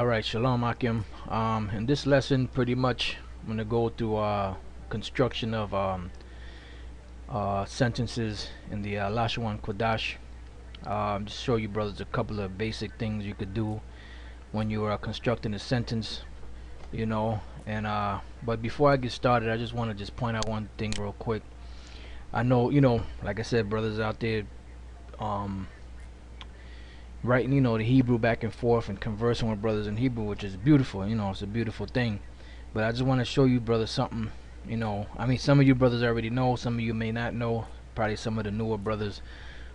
Alright, Shalom Akim. In this lesson, pretty much, I'm going to go through construction of sentences in the Lashawan Qadash. Just show you brothers a couple of basic things you could do when you are constructing a sentence, you know. And but before I get started, I just want to just point out one thing real quick. I know, like I said, brothers out there, writing, the Hebrew back and forth and conversing with brothers in Hebrew, which is beautiful. It's a beautiful thing. But I just want to show you, brothers, something. I mean, some of you brothers already know, some of you may not know, probably some of the newer brothers.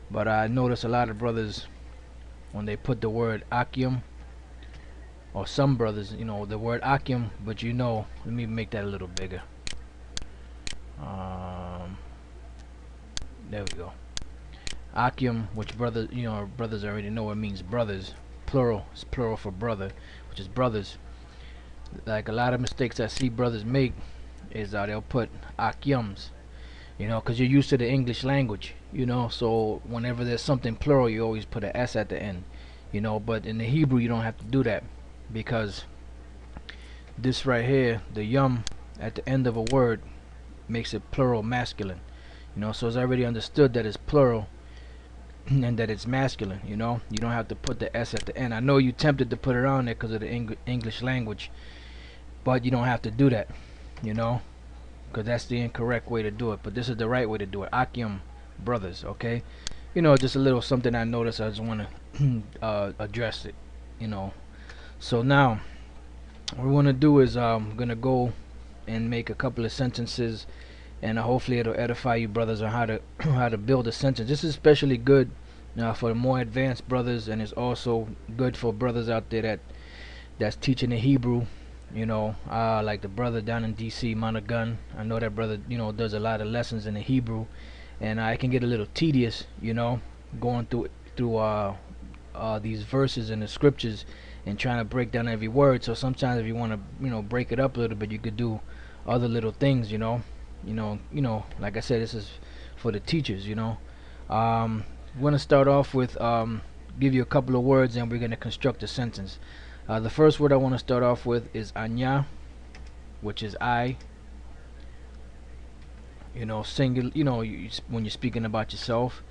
But I notice a lot of brothers, when they put the word Akim, or some brothers, the word Akim, but let me make that a little bigger. There we go. Akim, which brothers, brothers already know it means brothers, plural. It's plural for brother, which is brothers. Like a lot of mistakes I see brothers make is they'll put Akims, because you're used to the English language, so whenever there's something plural, you always put an S at the end, but in the Hebrew you don't have to do that, because this right here, the yum at the end of a word makes it plural masculine, so it's already understood that it's plural and that it's masculine. You don't have to put the S at the end. I know you tempted to put it on there because of the English language, but you don't have to do that, because that's the incorrect way to do it, but this is the right way to do it. Akim, brothers. Okay, just a little something I noticed. I just want to address it. So now what we're going to do is I'm going to go and make a couple of sentences, and hopefully it'll edify you brothers on how to how to build a sentence. This is especially good for the more advanced brothers, and it's also good for brothers out there that's teaching the Hebrew, like the brother down in DC, Monagun. I know that brother does a lot of lessons in the Hebrew, and it can get a little tedious, going through these verses in the scriptures and trying to break down every word. So sometimes if you want to break it up a little bit, you could do other little things, like I said, this is for the teachers. We're going to start off with give you a couple of words, and we're going to construct a sentence. The first word I want to start off with is anya, which is I. Singular, when you're speaking about yourself.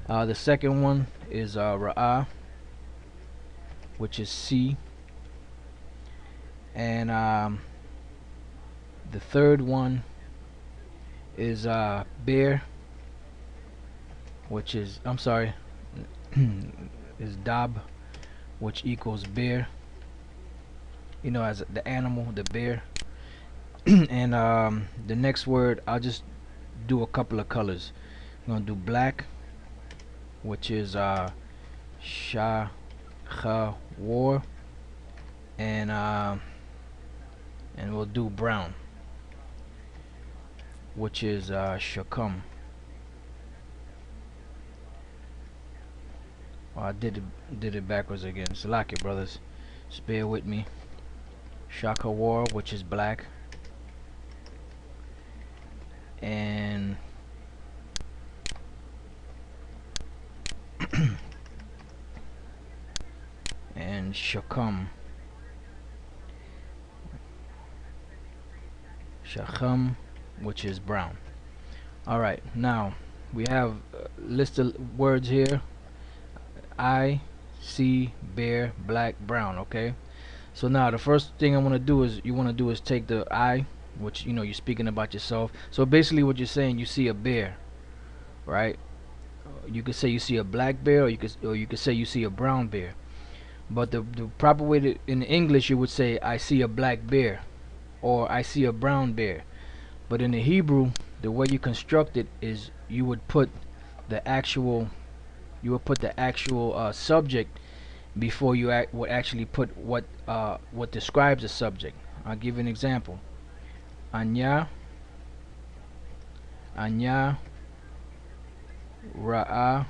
The second one is ra'ah, which is see. And the third one is bear, which is, I'm sorry, is dab, which equals bear, as the animal, the bear. And the next word, I'll just do a couple of colors. I'm gonna do black, which is shah war, and we'll do brown, which is shakam. I did it backwards again. So like it, brothers, just bear with me. Shaka war, which is black, and and shakam, which is brown. Alright, now we have a list of words here. I, see, bear, black, brown. Okay, so now the first thing I want to do is take the I, which you're speaking about yourself. So basically what you're saying, you see a bear, right? You could say you see a black bear, or you could say you see a brown bear. But the proper way to, in English, you would say I see a black bear, or I see a brown bear. But in the Hebrew, the way you construct it is you would put the actual subject before you would actually put what describes the subject. I'll give you an example. Anya ra'a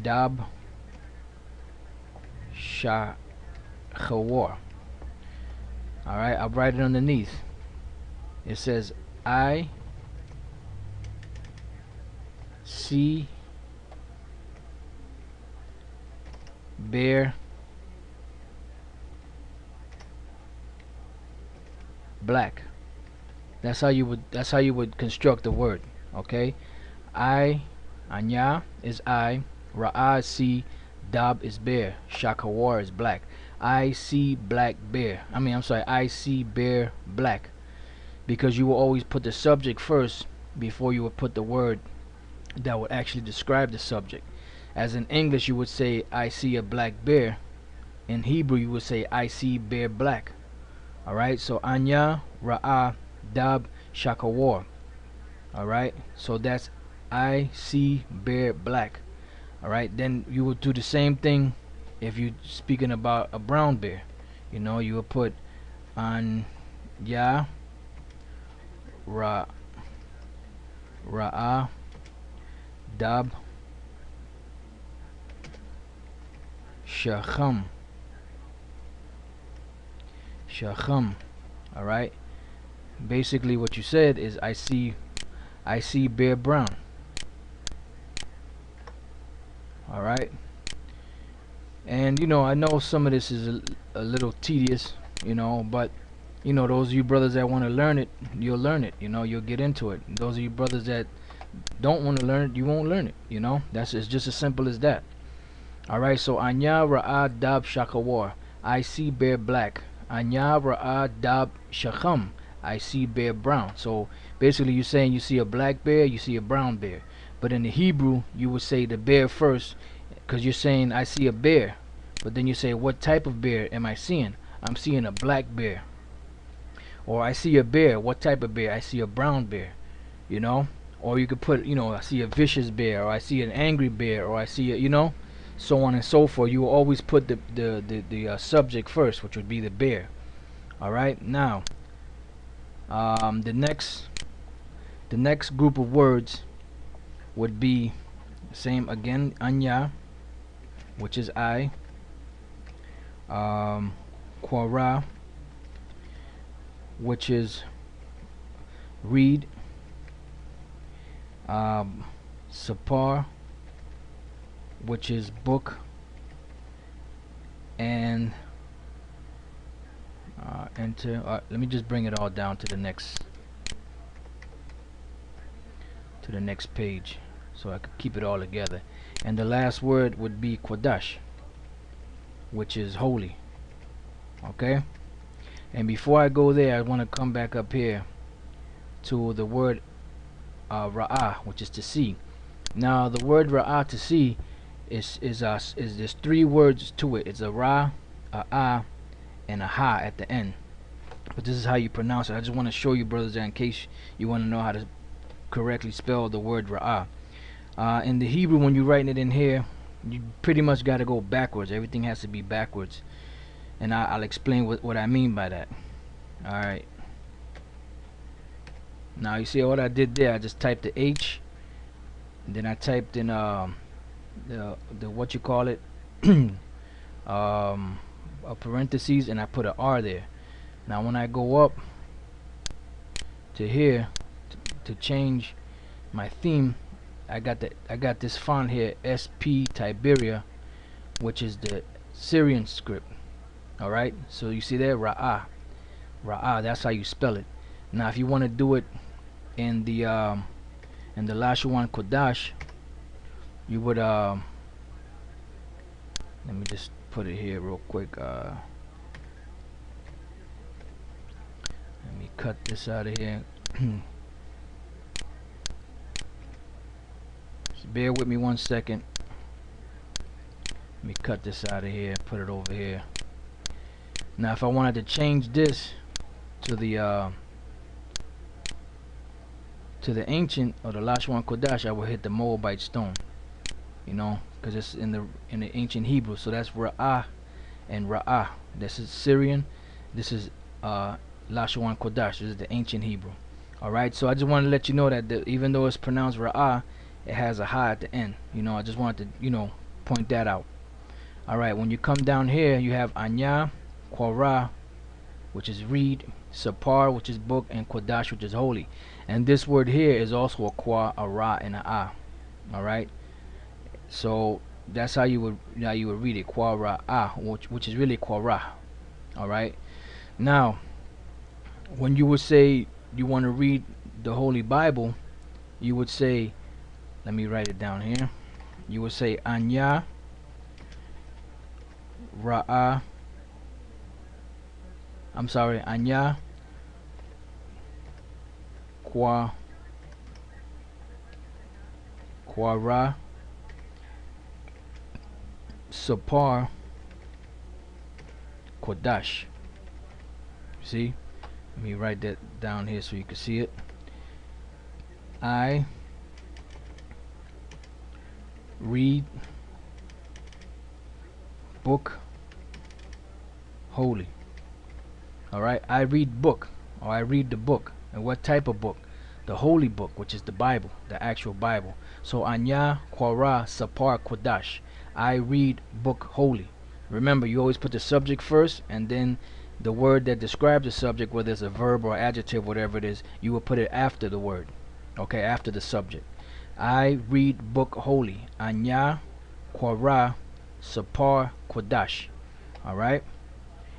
dab shachawar. Alright, I'll write it underneath. It says I see bear black. That's how you would construct the word. Okay? I, Anya is I, Ra'a is see, Dab is bear, Shakawar is black. I see black bear. I'm sorry, I see bear black. Because you will always put the subject first before you would put the word that would actually describe the subject. As in English, you would say, I see a black bear. In Hebrew, you would say, I see bear black. Alright, so Anya, Ra'a, Dab, Shakawar. Alright, so that's I see bear black. Alright, then you would do the same thing if you're speaking about a brown bear. You would put Anya, Ra'a, Dab, Shacham. Alright, basically what you said is I see bear brown. Alright, and I know some of this is a little tedious, but those of you brothers that want to learn it, you'll learn it. You'll get into it. Those of you brothers that don't want to learn it, you won't learn it. It's just as simple as that. Alright, so Anya Ra'a Dab Shakawar, I see bear black. Anya Ra'a Dab Shacham, I see bear brown. So basically you're saying you see a black bear, you see a brown bear. But in the Hebrew, you would say the bear first, because you're saying I see a bear. But then you say, what type of bear am I seeing? I'm seeing a black bear. Or I see a bear. What type of bear? I see a brown bear. Or you could put, I see a vicious bear, or I see an angry bear, or I see a, so on and so forth. You will always put the subject first, which would be the bear. All right. Now, the next group of words would be same again. Anya, which is I. Quara, which is read. Sapar, which is book, and enter. Let me just bring it all down to the next page, so I could keep it all together. And the last word would be Qadash, which is holy. Okay. And before I go there, I want to come back up here to the word Ra'ah, which is to see. Now the word Ra'ah, to see, is there's three words to it. It's a Ra, a Ah, and a Ha at the end. But this is how you pronounce it. I just want to show you, brothers, that in case you want to know how to correctly spell the word Ra'ah. In the Hebrew, when you're writing it in here, you pretty much got to go backwards. Everything has to be backwards, and I'll explain what I mean by that. Alright. Now you see what I did there. I just typed the H, and then I typed in the what you call it, a parentheses, and I put a R there. Now when I go up to here to change my theme, I got this font here, SP Tiberia, which is the Syrian script. Alright, so you see there, Ra'ah. Ra'ah, that's how you spell it. Now if you want to do it in the Lashawan Qadash, you would let me just put it here real quick. Let me cut this out of here. Just bear with me 1 second. Let me cut this out of here, put it over here. Now if I wanted to change this to the ancient or the Lashawan Qadash, I would hit the Moabite stone, because it's in the ancient Hebrew. So that's Ra'ah and Ra'ah. This is Syrian. This is Lashawan Qadash. This is the ancient Hebrew. Alright, so I just want to let you know that even though it's pronounced Ra'ah, it has a ha at the end. I just wanted to point that out. Alright, when you come down here, you have Anya, Quara, which is read, Sapar, which is book, and Qadash, which is holy. And this word here is also a Qua, a Ra, and a Ah. Alright, so that's how you would read it, Qua Ra Ah, which is really Quara. Alright, now When you would say you want to read the Holy Bible, you would say, let me write it down here. You would say Anya Ra'a. I'm sorry, Anya Kwa Quara Sapar Qadash. See? Let me write that down here so you can see it. I read book holy. Alright, I read book, or I read the book. And what type of book? The holy book, which is the Bible, the actual Bible. So Anya Quara Sapar Qadash. I read book holy. Remember, you always put the subject first, and then the word that describes the subject, whether it's a verb or adjective, whatever it is, you will put it after the word. Okay, after the subject. I read book holy. Anya Quara Sapar Qadash. Alright?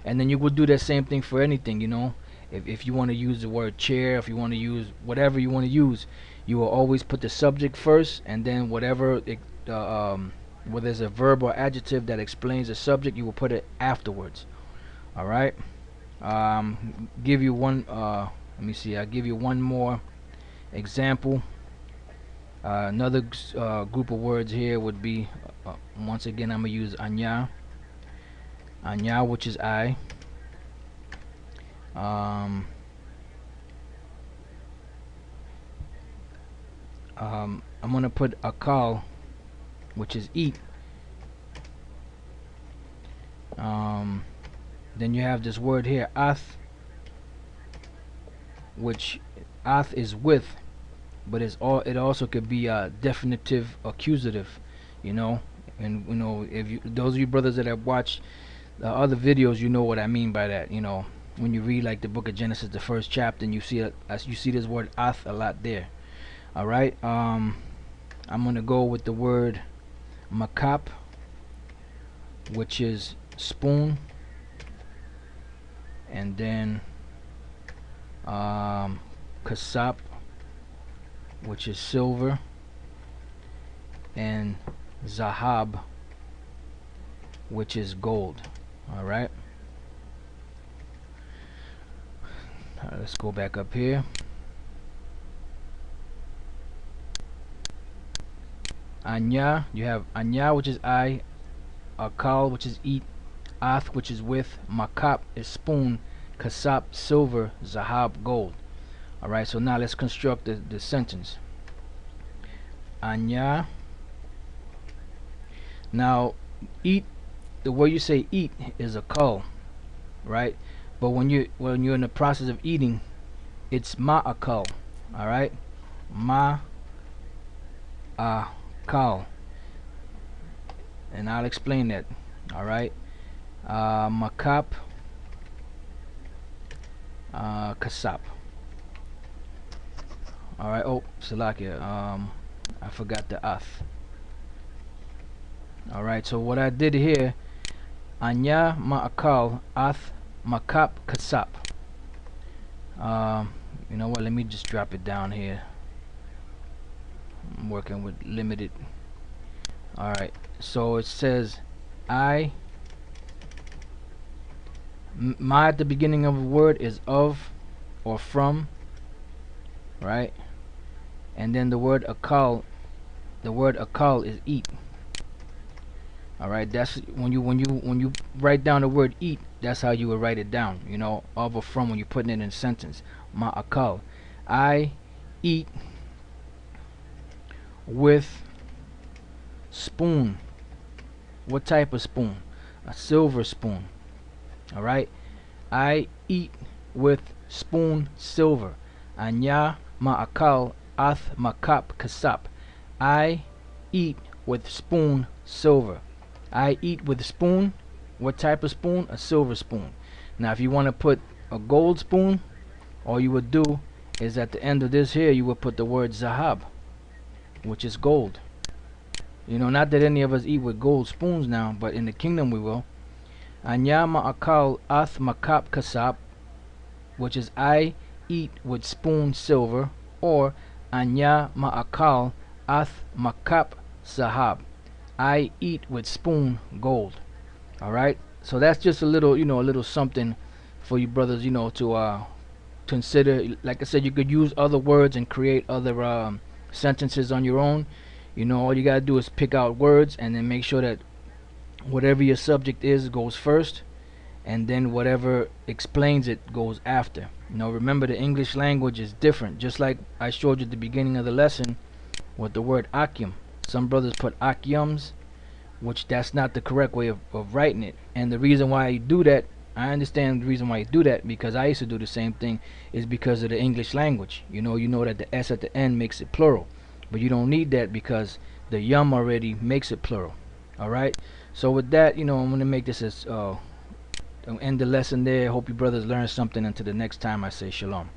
And then you will do that same thing for anything, you know. If you want to use the word chair, if you want to use whatever you want to use, you will always put the subject first, and then whatever whether it's a verb or adjective that explains the subject, you will put it afterwards. Alright? Give you one let me see, I'll give you one more example. Another group of words here would be once again I'm gonna use Anya. Anya, which is I. I'm gonna put akal, which is eat. Then you have this word here, ath, which ath is with, but it also could be a definitive accusative, you know. And you know, if you, those of you brothers that have watched the other videos, you know what I mean by that. You know, when you read like the book of Genesis, the first chapter, and you see this word ath a lot there. All right. I'm gonna go with the word makap, which is spoon, and then kasap, which is silver, and zahab, which is gold. All right. Let's go back up here. Anya, you have Anya, which is I, akal, which is eat, ath, which is with, makap is spoon, kasap silver, zahab gold. All right. So now let's construct the sentence. Anya. Now, eat. The way you say eat is a kal, right? But when you're in the process of eating, it's ma'akal. All right, ma'akal, and I'll explain that. All right, makap, kasap. All right. Oh, Salakia. I forgot the ath. All right. So what I did here, anya ma'akal ath makap kasap. You know what, let me just drop it down here. I'm working with limited. Alright, so it says my at the beginning of a word is of or from, right? And then the word akal is eat. Alright, that's when you write down the word eat, that's how you would write it down, you know, of or from, when you're putting it in a sentence. Ma'akal. I eat with spoon. What type of spoon? A silver spoon. Alright? I eat with spoon silver. Anya ma'akal ath makap kasap. I eat with spoon silver. I eat with a spoon. What type of spoon? A silver spoon. Now if you want to put a gold spoon, all you would do is at the end of this here you would put the word zahab, which is gold. You know, not that any of us eat with gold spoons now, but in the kingdom we will. Anya ma'akal ath makap kasab. which is I eat with spoon silver, or Anya ma'akal ath makap sahab, I eat with spoon gold. All right, so that's just a little, a little something for you brothers, to consider. Like I said, you could use other words and create other sentences on your own. All you gotta do is pick out words and then make sure that whatever your subject is goes first, and then whatever explains it goes after. Remember, the English language is different. Just like I showed you at the beginning of the lesson with the word akyum. Some brothers put akyums, which that's not the correct way of writing it. And the reason why you do that, I understand the reason why you do that, because I used to do the same thing, is because of the English language. You know that the S at the end makes it plural, but you don't need that because the yum already makes it plural. All right. So with that, I'm gonna make this as end the lesson there. Hope you brothers learn something. Until the next time, I say shalom.